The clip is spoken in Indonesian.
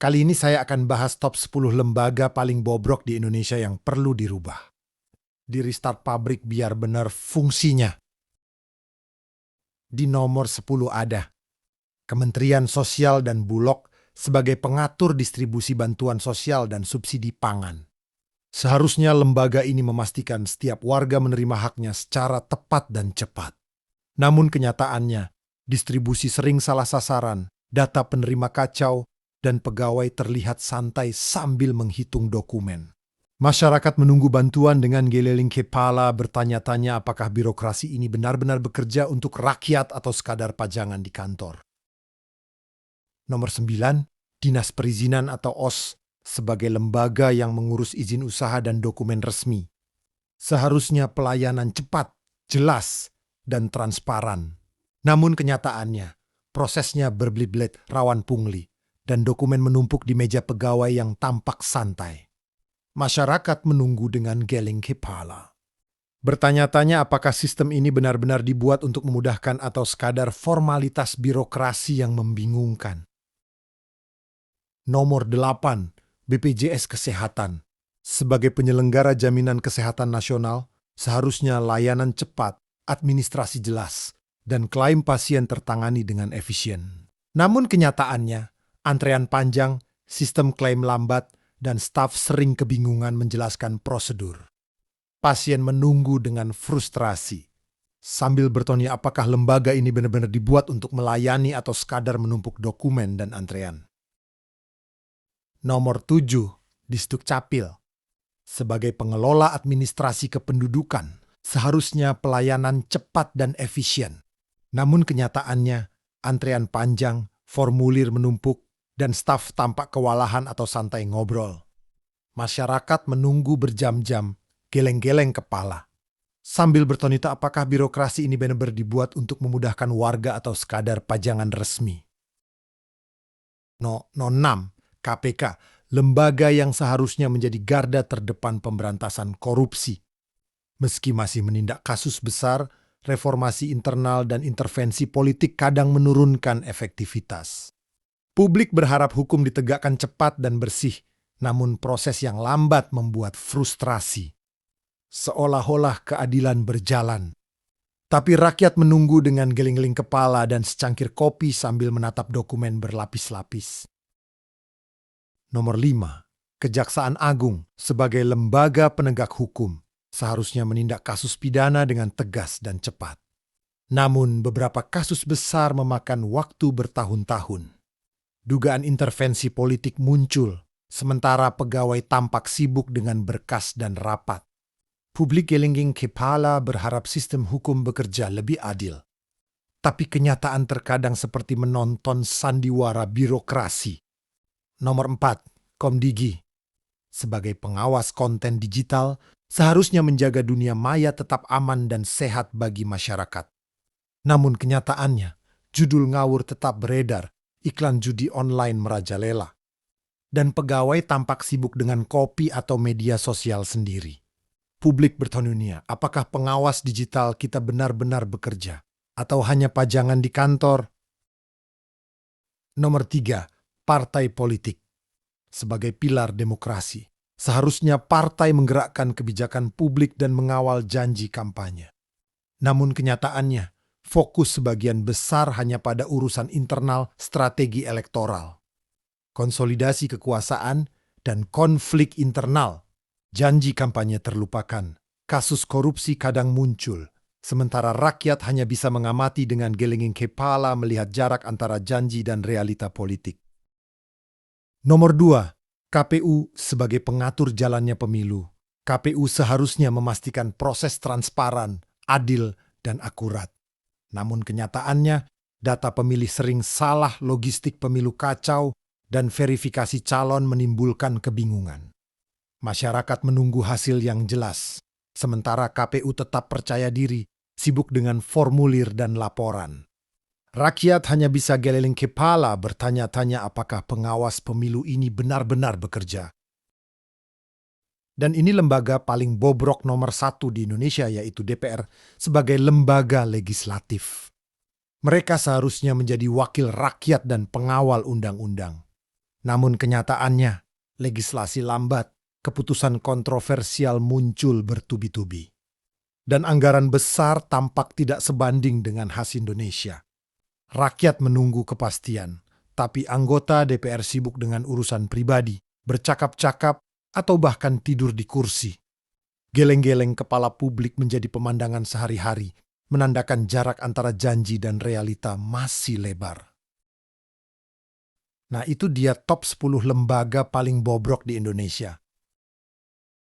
Kali ini saya akan bahas top 10 lembaga paling bobrok di Indonesia yang perlu dirubah. Di restart pabrik biar benar fungsinya. Di nomor 10 ada Kementerian Sosial dan Bulog sebagai pengatur distribusi bantuan sosial dan subsidi pangan. Seharusnya lembaga ini memastikan setiap warga menerima haknya secara tepat dan cepat. Namun kenyataannya, distribusi sering salah sasaran, data penerima kacau, dan pegawai terlihat santai sambil menghitung dokumen. Masyarakat menunggu bantuan dengan geleng kepala, bertanya-tanya apakah birokrasi ini benar-benar bekerja untuk rakyat atau sekadar pajangan di kantor. Nomor 9, Dinas Perizinan atau OS sebagai lembaga yang mengurus izin usaha dan dokumen resmi. Seharusnya pelayanan cepat, jelas, dan transparan. Namun kenyataannya, prosesnya berbelit-belit, rawan pungli, dan dokumen menumpuk di meja pegawai yang tampak santai. Masyarakat menunggu dengan geleng kepala. Bertanya-tanya apakah sistem ini benar-benar dibuat untuk memudahkan atau sekadar formalitas birokrasi yang membingungkan. Nomor 8, BPJS Kesehatan. Sebagai penyelenggara jaminan kesehatan nasional, seharusnya layanan cepat, administrasi jelas, dan klaim pasien tertangani dengan efisien. Namun kenyataannya, antrean panjang, sistem klaim lambat, dan staf sering kebingungan menjelaskan prosedur. Pasien menunggu dengan frustrasi, sambil bertanya apakah lembaga ini benar-benar dibuat untuk melayani atau sekadar menumpuk dokumen dan antrean. Nomor 7, Disdukcapil. Sebagai pengelola administrasi kependudukan, seharusnya pelayanan cepat dan efisien. Namun kenyataannya, antrean panjang, formulir menumpuk, dan staf tampak kewalahan atau santai ngobrol. Masyarakat menunggu berjam-jam, geleng-geleng kepala, sambil bertanya apakah birokrasi ini benar-benar dibuat untuk memudahkan warga atau sekadar pajangan resmi. No 6, KPK, lembaga yang seharusnya menjadi garda terdepan pemberantasan korupsi. Meski masih menindak kasus besar, reformasi internal dan intervensi politik kadang menurunkan efektivitas. Publik berharap hukum ditegakkan cepat dan bersih, namun proses yang lambat membuat frustrasi. Seolah-olah keadilan berjalan. Tapi rakyat menunggu dengan geling-geling kepala dan secangkir kopi sambil menatap dokumen berlapis-lapis. Nomor 5, Kejaksaan Agung sebagai lembaga penegak hukum seharusnya menindak kasus pidana dengan tegas dan cepat. Namun beberapa kasus besar memakan waktu bertahun-tahun. Dugaan intervensi politik muncul, sementara pegawai tampak sibuk dengan berkas dan rapat. Publik geleng kepala berharap sistem hukum bekerja lebih adil. Tapi kenyataan terkadang seperti menonton sandiwara birokrasi. Nomor 4, Komdigi. Sebagai pengawas konten digital, seharusnya menjaga dunia maya tetap aman dan sehat bagi masyarakat. Namun kenyataannya, judul ngawur tetap beredar, iklan judi online merajalela, dan pegawai tampak sibuk dengan kopi atau media sosial sendiri. Publik bertanya, apakah pengawas digital kita benar-benar bekerja, atau hanya pajangan di kantor? Nomor 3, Partai politik. Sebagai pilar demokrasi, seharusnya partai menggerakkan kebijakan publik dan mengawal janji kampanye. Namun kenyataannya, fokus sebagian besar hanya pada urusan internal strategi elektoral. Konsolidasi kekuasaan dan konflik internal. Janji kampanye terlupakan. Kasus korupsi kadang muncul, sementara rakyat hanya bisa mengamati dengan geleng kepala melihat jarak antara janji dan realita politik. Nomor 2, KPU sebagai pengatur jalannya pemilu. KPU seharusnya memastikan proses transparan, adil, dan akurat. Namun kenyataannya, data pemilih sering salah, logistik pemilu kacau, dan verifikasi calon menimbulkan kebingungan. Masyarakat menunggu hasil yang jelas, sementara KPU tetap percaya diri, sibuk dengan formulir dan laporan. Rakyat hanya bisa geleng kepala bertanya-tanya apakah pengawas pemilu ini benar-benar bekerja. Dan ini lembaga paling bobrok nomor 1 di Indonesia, yaitu DPR, sebagai lembaga legislatif. Mereka seharusnya menjadi wakil rakyat dan pengawal undang-undang. Namun kenyataannya, legislasi lambat, keputusan kontroversial muncul bertubi-tubi. Dan anggaran besar tampak tidak sebanding dengan khas Indonesia. Rakyat menunggu kepastian, tapi anggota DPR sibuk dengan urusan pribadi, bercakap-cakap, atau bahkan tidur di kursi. Geleng-geleng kepala publik menjadi pemandangan sehari-hari, menandakan jarak antara janji dan realita masih lebar. Nah, itu dia top 10 lembaga paling bobrok di Indonesia.